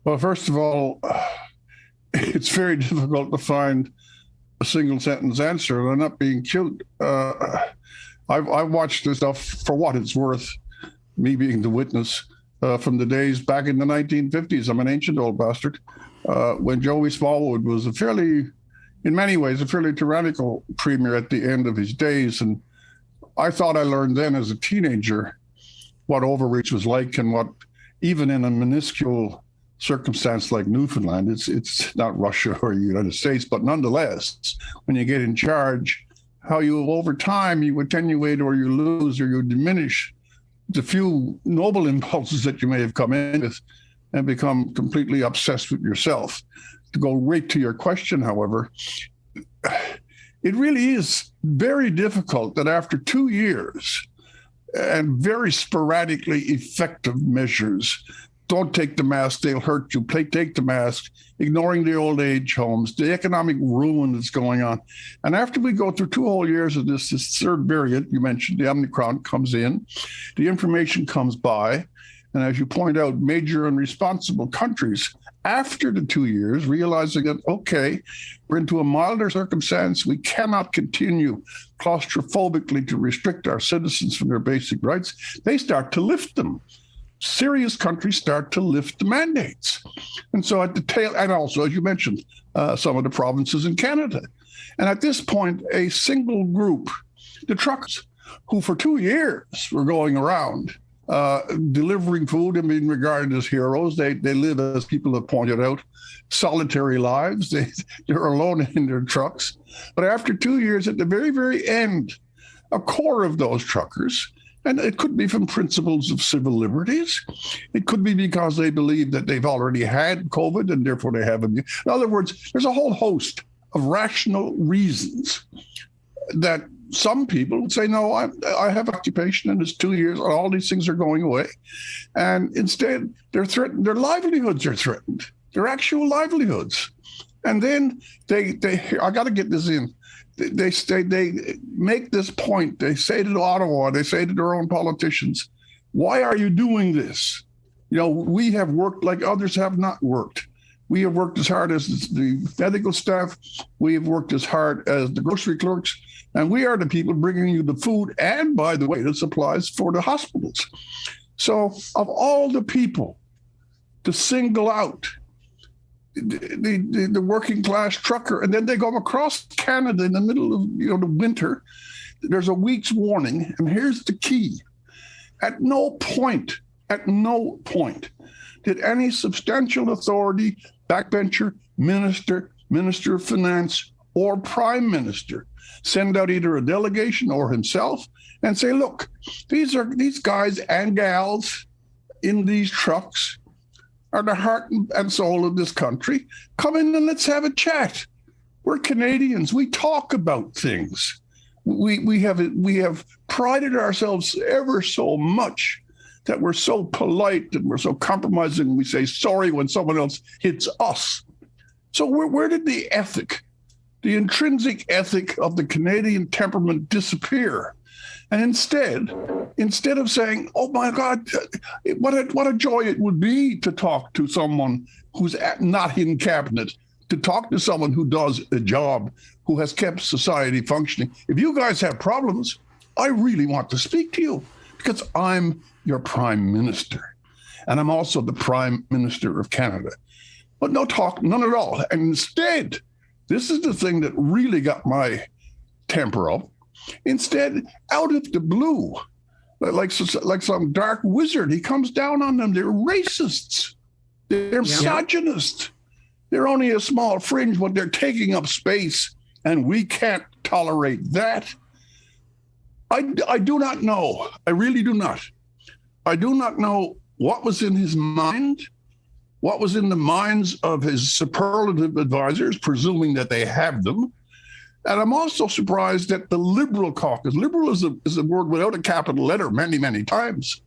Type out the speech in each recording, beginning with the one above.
Well, first of all, it's very difficult to find a single sentence answer. They're not being killed. I've watched this stuff for what it's worth, me being the witness, from the days back in the 1950s. I'm an ancient old bastard. When Joey Smallwood was in many ways, a fairly tyrannical premier at the end of his days. And I thought I learned then as a teenager what overreach was like, and what, even in a minuscule circumstance like Newfoundland, it's not Russia or the United States, but nonetheless, when you get in charge, how you over time you attenuate or you lose or you diminish the few noble impulses that you may have come in with and become completely obsessed with yourself. To go right to your question, however, it really is very difficult that after 2 years and very sporadically effective measures, don't take the mask, they'll hurt you, take the mask, ignoring the old age homes, the economic ruin that's going on. And after we go through 2 whole years of this third variant, you mentioned, the Omicron comes in, the information comes by, and as you point out, major and responsible countries, after the 2 years, realizing that, okay, we're into a milder circumstance, we cannot continue claustrophobically to restrict our citizens from their basic rights, they start to lift them. Serious countries start to lift the mandates. And so at the tail, and also, as you mentioned, some of the provinces in Canada. And at this point, a single group, the truckers, who for 2 years were going around delivering food and being regarded as heroes. They live, as people have pointed out, solitary lives. They're alone in their trucks. But after 2 years, at the very, very end, a core of those truckers, and it could be from principles of civil liberties. It could be because they believe that they've already had COVID and therefore they have immune. In other words, there's a whole host of rational reasons that some people would say, no, I have occupation and it's 2 years and all these things are going away. And instead, they're threatened. Their livelihoods are threatened. Their actual livelihoods. And then they I got to get this in. They make this point. They say to Ottawa, they say to their own politicians, why are you doing this? You know, we have worked like others have not worked. We have worked as hard as the medical staff. We have worked as hard as the grocery clerks. And we are the people bringing you the food and, by the way, the supplies for the hospitals. So of all the people to single out the working class trucker, and then they go across Canada in the middle of the winter. There's a week's warning, and here's the key: at no point did any substantial authority, backbencher, minister of finance, or prime minister send out either a delegation or himself and say, look, these guys and gals in these trucks are the heart and soul of this country. Come in and let's have a chat. We're Canadians. We talk about things. We have prided ourselves ever so much that we're so polite and we're so compromising. We say sorry when someone else hits us. So where did the ethic, the intrinsic ethic of the Canadian temperament disappear? And instead of saying, oh my God, what a joy it would be to talk to someone who's not in cabinet, to talk to someone who does a job, who has kept society functioning. If you guys have problems, I really want to speak to you because I'm your prime minister. And I'm also the prime minister of Canada. But no talk, none at all. And instead, this is the thing that really got my temper up. Instead, out of the blue, like some dark wizard, he comes down on them. They're racists. They're misogynists. They're only a small fringe, but they're taking up space, and we can't tolerate that. I do not know. I really do not. I do not know what was in his mind, what was in the minds of his superlative advisors, presuming that they have them. And I'm also surprised that the Liberal caucus, liberal is a word without a capital letter many, many times.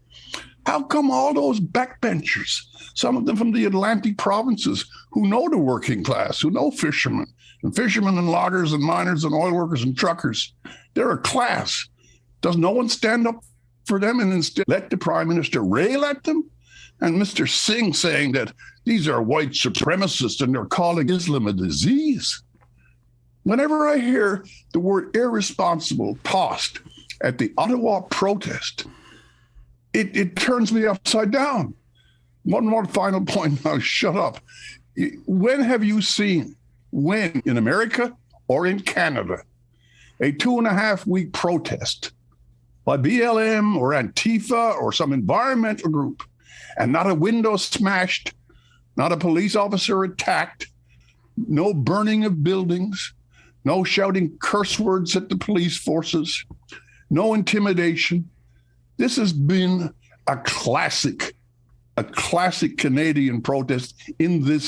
How come all those backbenchers, some of them from the Atlantic provinces, who know the working class, who know fishermen and loggers and miners and oil workers and truckers, they're a class. Does no one stand up for them and instead let the prime minister rail at them? And Mr. Singh saying that these are white supremacists and they're calling Islam a disease. Whenever I hear the word irresponsible tossed at the Ottawa protest, it turns me upside down. One more final point, I'll shut up. When have you seen, when in America or in Canada, a 2.5-week protest by BLM or Antifa or some environmental group, and not a window smashed, not a police officer attacked, no burning of buildings, no shouting curse words at the police forces, no intimidation? This has been a classic Canadian protest in this